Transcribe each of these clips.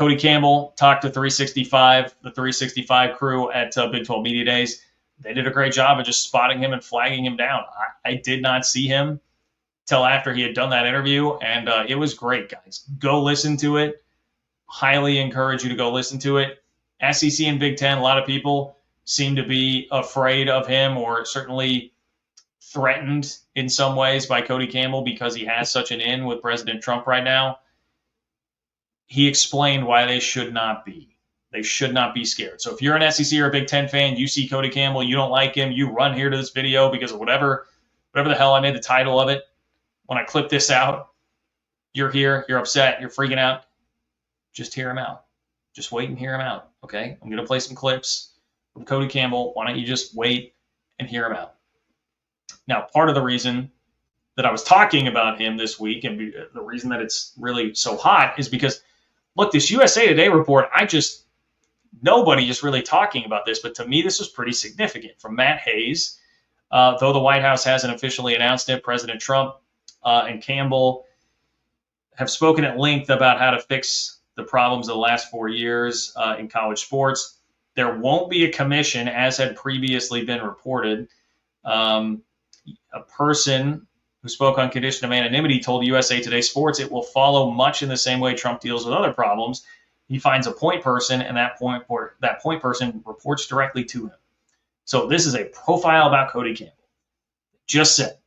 Cody Campbell talked to 365, the 365 crew at Big 12 Media Days. They did a great job of just spotting him and flagging him down. I did not see him till after he had done that interview, and it was great, guys. Go listen to it. Highly encourage you to go listen to it. SEC and Big Ten, a lot of people seem to be afraid of him, or certainly threatened in some ways by Cody Campbell because he has such an in with President Trump right now. He explained why they should not be. They should not be scared. So if you're an SEC or a Big Ten fan, you see Cody Campbell, you don't like him, you run here to this video because of whatever the hell I made the title of it. When I clip this out, you're here, you're upset, you're freaking out. Just hear him out. Just wait and hear him out, okay? I'm going to play some clips from Cody Campbell. Why don't you just wait and hear him out? Now, part of the reason that I was talking about him this week, and the reason that it's really so hot, is because, look, this USA Today report, nobody is really talking about this, but to me, this was pretty significant. From Matt Hayes, though the White House hasn't officially announced it, President Trump and Campbell have spoken at length about how to fix the problems of the last 4 years in college sports. There won't be a commission, as had previously been reported. A person who spoke on condition of anonymity told USA Today Sports it will follow much in the same way Trump deals with other problems. He finds a point person, and that point person reports directly to him. So this is a profile about Cody Campbell. Just said,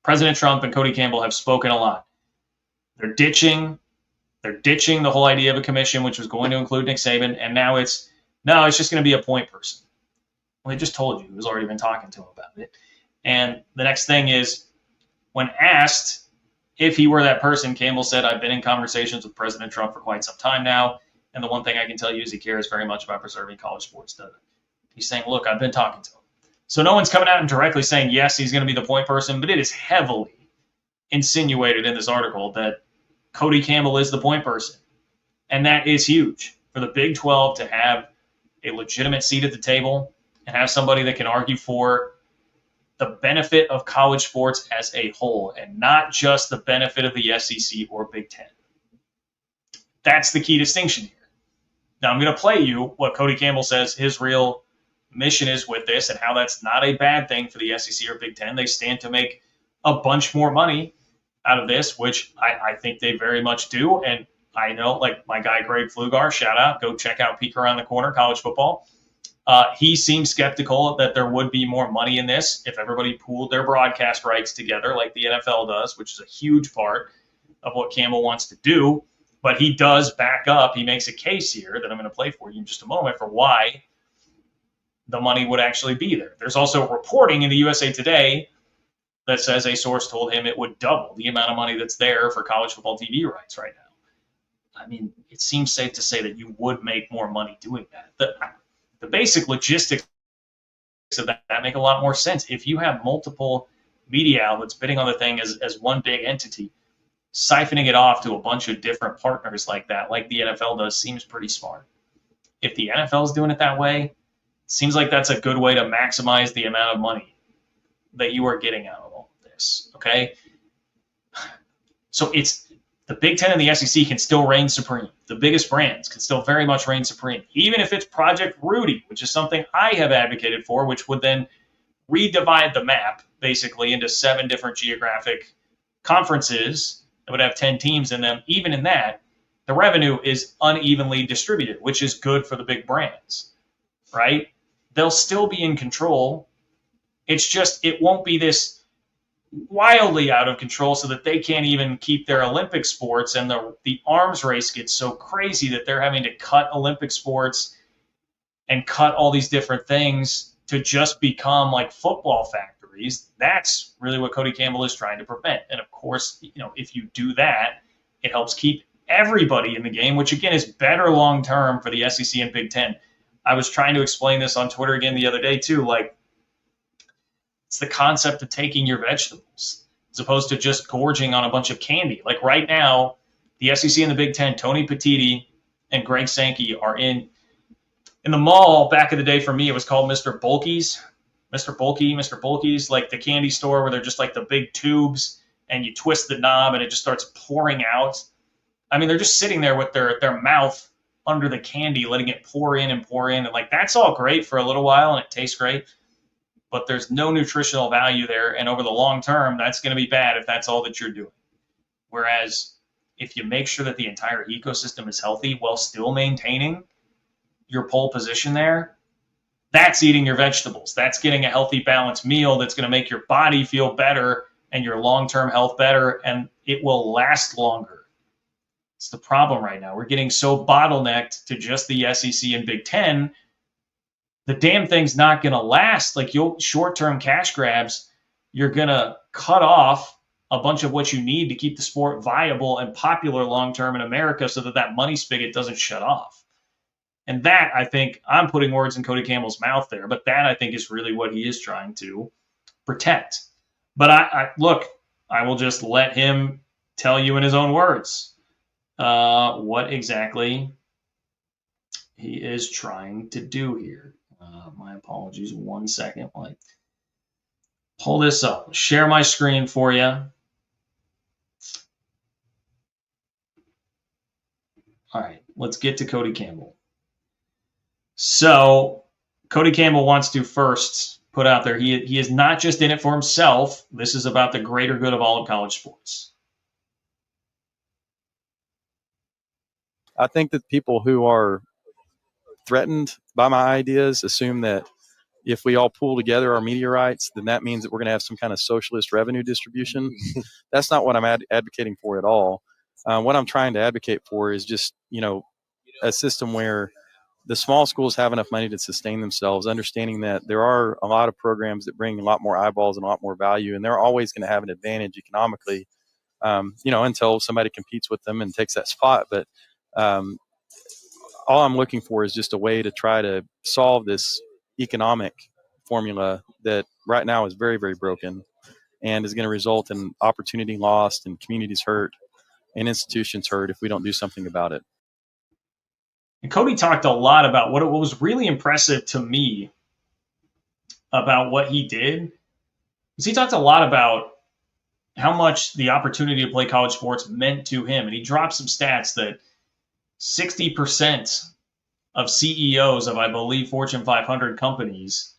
President Trump and Cody Campbell have spoken a lot. They're ditching the whole idea of a commission, which was going to include Nick Saban, and now it's just going to be a point person. Well, he just told you. He was already been talking to him about it. And the next thing is, when asked if he were that person, Campbell said, I've been in conversations with President Trump for quite some time now, and the one thing I can tell you is he cares very much about preserving college sports. He's saying, look, I've been talking to him. So no one's coming out and directly saying, yes, he's going to be the point person, but it is heavily insinuated in this article that Cody Campbell is the point person. And that is huge for the Big 12 to have a legitimate seat at the table and have somebody that can argue for the benefit of college sports as a whole and not just the benefit of the SEC or Big Ten. That's the key distinction here. Now, I'm going to play you what Cody Campbell says his real mission is with this and how that's not a bad thing for the SEC or Big Ten. They stand to make a bunch more money out of this, which I think they very much do. And I know, like my guy Greg Flugar, shout out, go check out Peek Around the Corner, college football. He seems skeptical that there would be more money in this if everybody pooled their broadcast rights together like the NFL does, which is a huge part of what Campbell wants to do. But he does back up. He makes a case here that I'm going to play for you in just a moment for why the money would actually be there. There's also reporting in the USA Today that says a source told him it would double the amount of money that's there for college football TV rights right now. I mean, it seems safe to say that you would make more money doing that. The basic logistics of that make a lot more sense. If you have multiple media outlets bidding on the thing as one big entity, siphoning it off to a bunch of different partners like that, like the NFL does, seems pretty smart. If the NFL is doing it that way, it seems like that's a good way to maximize the amount of money that you are getting out of all of this, okay? So it's the Big Ten and the SEC can still reign supreme. The biggest brands can still very much reign supreme, even if it's Project Rudy, which is something I have advocated for, which would then redivide the map basically into 7 different geographic conferences that would have 10 teams in them. Even in that, the revenue is unevenly distributed, which is good for the big brands, right? They'll still be in control. It's just it won't be this wildly out of control so that they can't even keep their Olympic sports, and the arms race gets so crazy that they're having to cut Olympic sports and cut all these different things to just become like football factories. That's really what Cody Campbell is trying to prevent. And of course, if you do that, it helps keep everybody in the game, which again is better long term for the SEC and Big Ten. I was trying to explain this on Twitter again the other day too, like it's the concept of taking your vegetables as opposed to just gorging on a bunch of candy. Like right now, the SEC and the Big Ten, Tony Petitti and Greg Sankey are in the mall. Back in the day for me, it was called Mr. Bulky's, like the candy store where they're just like the big tubes and you twist the knob and it just starts pouring out I mean, they're just sitting there with their mouth under the candy, letting it pour in and pour in. And like, that's all great for a little while and it tastes great, but there's no nutritional value there. And over the long term, that's going to be bad if that's all that you're doing. Whereas if you make sure that the entire ecosystem is healthy while still maintaining your pole position there, that's eating your vegetables. That's getting a healthy, balanced meal that's going to make your body feel better and your long-term health better, and it will last longer. It's the problem right now. We're getting so bottlenecked to just the SEC and Big Ten. The damn thing's not going to last. Like, you'll short-term cash grabs, you're going to cut off a bunch of what you need to keep the sport viable and popular long-term in America so that that money spigot doesn't shut off. And that, I think, I'm putting words in Cody Campbell's mouth there, but that, I think, is really what he is trying to protect. But I look, I will just let him tell you in his own words what exactly he is trying to do here. My apologies. 1 second while I pull this up. Share my screen for you. All right, let's get to Cody Campbell. So Cody Campbell wants to first put out there, he is not just in it for himself. This is about the greater good of all of college sports. I think that people who are threatened by my ideas assume that if we all pool together our media rights, then that means that we're going to have some kind of socialist revenue distribution. That's not what I'm advocating for at all. What I'm trying to advocate for is just, a system where the small schools have enough money to sustain themselves, understanding that there are a lot of programs that bring a lot more eyeballs and a lot more value, and they're always going to have an advantage economically, until somebody competes with them and takes that spot. But all I'm looking for is just a way to try to solve this economic formula that right now is very, very broken and is going to result in opportunity lost and communities hurt and institutions hurt if we don't do something about it. And Cody talked a lot about what was really impressive to me about what he did. Is he talked a lot about how much the opportunity to play college sports meant to him. And he dropped some stats that 60% of CEOs of, I believe, Fortune 500 companies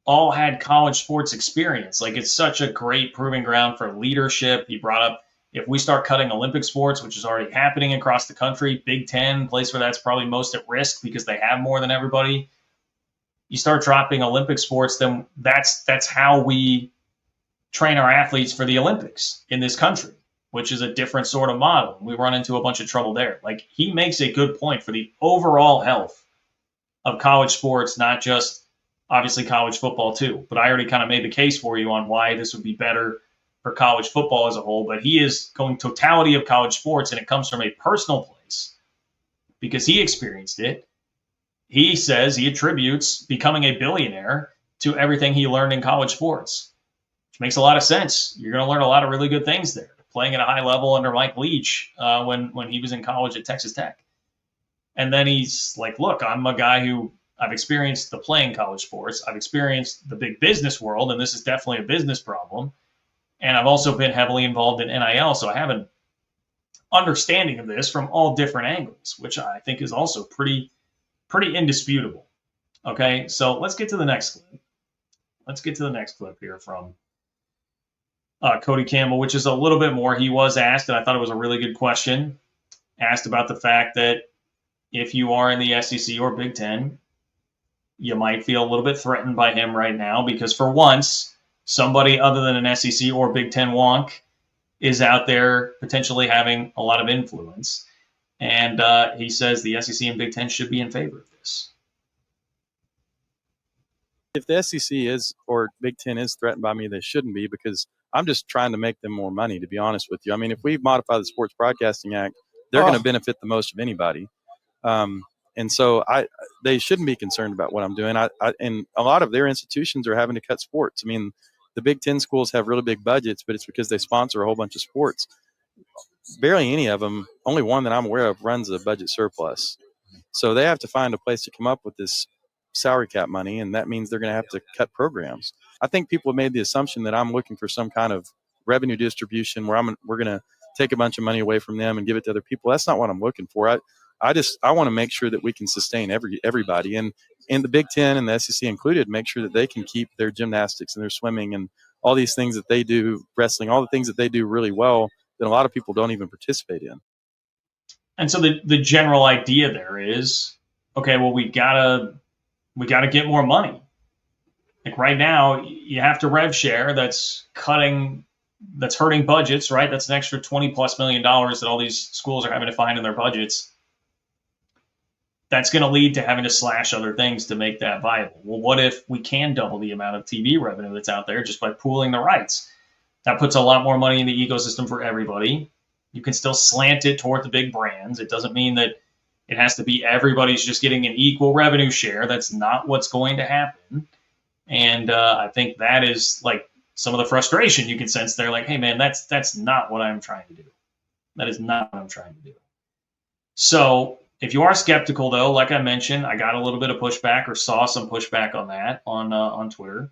all had college sports experience. Like, it's such a great proving ground for leadership. He brought up, if we start cutting Olympic sports, which is already happening across the country, Big Ten, place where that's probably most at risk because they have more than everybody. You start dropping Olympic sports, then that's how we train our athletes for the Olympics in this country, which is a different sort of model. We run into a bunch of trouble there. Like, he makes a good point for the overall health of college sports, not just obviously college football too. But I already kind of made the case for you on why this would be better for college football as a whole. But he is going totality of college sports, and it comes from a personal place because he experienced it. He says he attributes becoming a billionaire to everything he learned in college sports, which makes a lot of sense. You're going to learn a lot of really good things there. Playing at a high level under Mike Leach when he was in college at Texas Tech. And then he's like, look, I'm a guy who I've experienced the playing college sports. I've experienced the big business world, and this is definitely a business problem. And I've also been heavily involved in NIL, so I have an understanding of this from all different angles, which I think is also pretty indisputable. Okay, so let's get to the next clip. Let's get to the next clip here from Cody Campbell, which is a little bit more. He was asked, and I thought it was a really good question, asked about the fact that if you are in the SEC or Big Ten, you might feel a little bit threatened by him right now because for once, somebody other than an SEC or Big Ten wonk is out there potentially having a lot of influence. And he says the SEC and Big Ten should be in favor of this. If the SEC is or Big Ten is threatened by me, they shouldn't be, because I'm just trying to make them more money, to be honest with you. I mean, if we modify the Sports Broadcasting Act, they're going to benefit the most of anybody. And so they shouldn't be concerned about what I'm doing. And a lot of their institutions are having to cut sports. I mean, the Big Ten schools have really big budgets, but it's because they sponsor a whole bunch of sports. Barely any of them, only one that I'm aware of, runs a budget surplus. So they have to find a place to come up with this salary cap money, and that means they're going to have to cut programs. I think people have made the assumption that I'm looking for some kind of revenue distribution where we're going to take a bunch of money away from them and give it to other people. That's not what I'm looking for. I want to make sure that we can sustain everybody, and in the Big Ten and the SEC included, make sure that they can keep their gymnastics and their swimming and all these things that they do, wrestling, all the things that they do really well that a lot of people don't even participate in. And so the general idea there is, okay, well, we gotta get more money. Like right now, you have to rev share. That's hurting budgets, right? That's an extra $20+ million that all these schools are having to find in their budgets. That's going to lead to having to slash other things to make that viable. Well, what if we can double the amount of TV revenue that's out there just by pooling the rights? That puts a lot more money in the ecosystem for everybody. You can still slant it toward the big brands. It doesn't mean that it has to be everybody's just getting an equal revenue share. That's not what's going to happen. And I think that is like some of the frustration you can sense there. Like, hey, man, that's not what I'm trying to do. That is not what I'm trying to do. So if you are skeptical, though, like I mentioned, I got a little bit of pushback or saw some pushback on that on Twitter.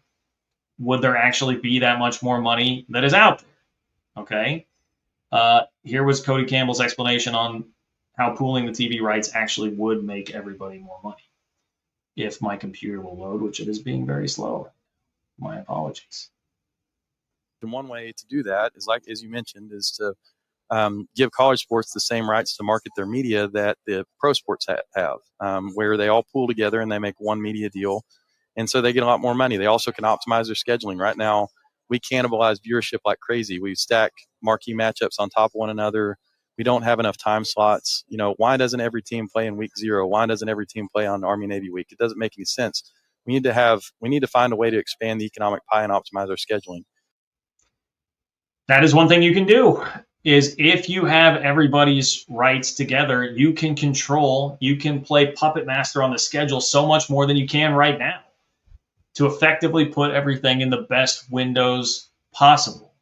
Would there actually be that much more money that is out there? Okay. Here was Cody Campbell's explanation on how pooling the TV rights actually would make everybody more money. If my computer will load, which it is being very slow. My apologies. And one way to do that is, like as you mentioned, is to give college sports the same rights to market their media that the pro sports have, where they all pool together and they make one media deal. And so they get a lot more money. They also can optimize their scheduling. Right now, we cannibalize viewership like crazy. We stack marquee matchups on top of one another. We don't have enough time slots. Why doesn't every team play in week 0? Why doesn't every team play on Army Navy week? It doesn't make any sense. We need to find a way to expand the economic pie and optimize our scheduling. That is one thing you can do, is if you have everybody's rights together, you can play puppet master on the schedule so much more than you can right now to effectively put everything in the best windows possible,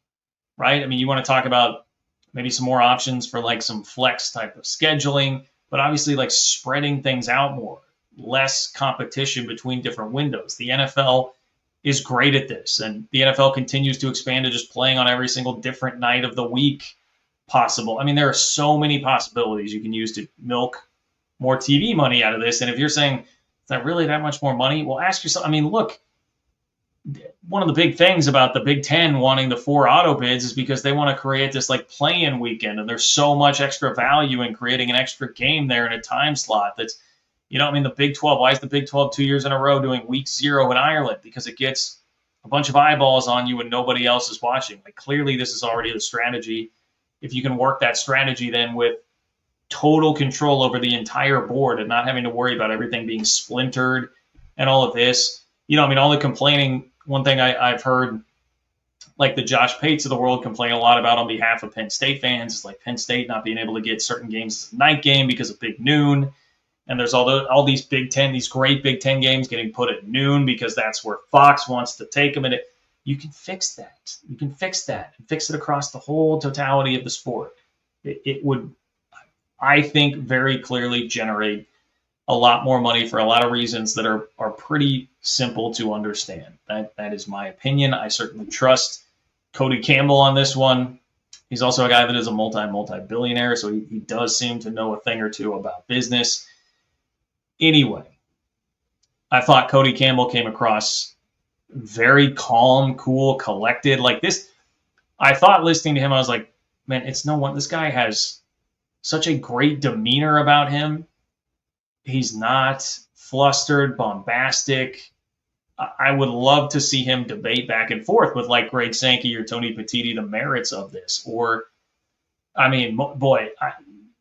right? I mean, you want to talk about maybe some more options for like some flex type of scheduling, but obviously like spreading things out more, less competition between different windows. The NFL is great at this, and the NFL continues to expand to just playing on every single different night of the week possible. I mean, there are so many possibilities you can use to milk more TV money out of this. And if you're saying, is that really that much more money? Well, ask yourself, I mean, look, one of the big things about the Big Ten wanting the 4 auto bids is because they want to create this like play-in weekend, and there's so much extra value in creating an extra game there in a time slot. That's, I mean, the Big 12, why is the Big 12 2 years in a row doing week 0 in Ireland? Because it gets a bunch of eyeballs on you and nobody else is watching. Like, clearly this is already the strategy. If you can work that strategy then with total control over the entire board and not having to worry about everything being splintered and all of this, I mean, all the complaining, one thing I've heard, like the Josh Pates of the world complain a lot about on behalf of Penn State fans, is like Penn State not being able to get certain games as a night game because of Big Noon. And there's all these Big Ten, these great Big Ten games getting put at noon because that's where Fox wants to take them. And you can fix that. You can fix that and fix it across the whole totality of the sport. It would, I think, very clearly generate a lot more money for a lot of reasons that are pretty simple to understand. That is my opinion. I certainly trust Cody Campbell on this one. He's also a guy that is a multi-billionaire, so he does seem to know a thing or two about business. Anyway, I thought Cody Campbell came across very calm, cool, collected. Like this, I thought listening to him, I was like, man, it's no one. This guy has such a great demeanor about him. He's not flustered, bombastic. I would love to see him debate back and forth with like Greg Sankey or Tony Petitti the merits of this. Or, I mean, boy,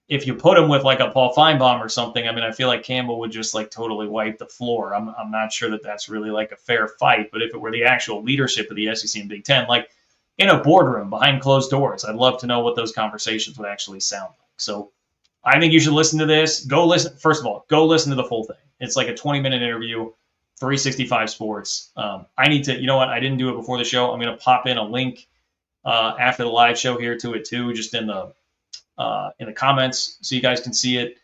if you put him with like a Paul Feinbaum or something, I mean, I feel like Campbell would just like totally wipe the floor. I'm not sure that that's really like a fair fight. But if it were the actual leadership of the SEC and Big Ten, like in a boardroom behind closed doors, I'd love to know what those conversations would actually sound like. So I think you should listen to this. Go listen. First of all, go listen to the full thing. It's like a 20-minute interview, 365 Sports. I need to, you know what? I didn't do it before the show. I'm going to pop in a link after the live show here to it too, just in the comments so you guys can see it,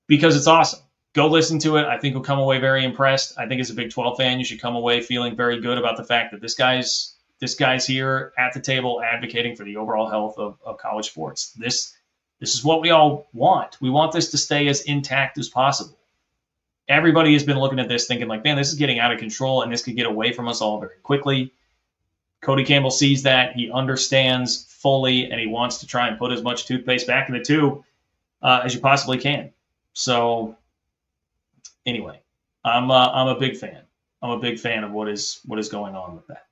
because it's awesome. Go listen to it. I think you'll come away very impressed. I think as a Big 12 fan, you should come away feeling very good about the fact that this guy's this guy's here at the table advocating for the overall health of college sports. This is what we all want. We want this to stay as intact as possible. Everybody has been looking at this thinking like, man, this is getting out of control and this could get away from us all very quickly. Cody Campbell sees that. He understands fully, and he wants to try and put as much toothpaste back in the tube as you possibly can. So anyway, I'm a big fan. I'm a big fan of what is going on with that.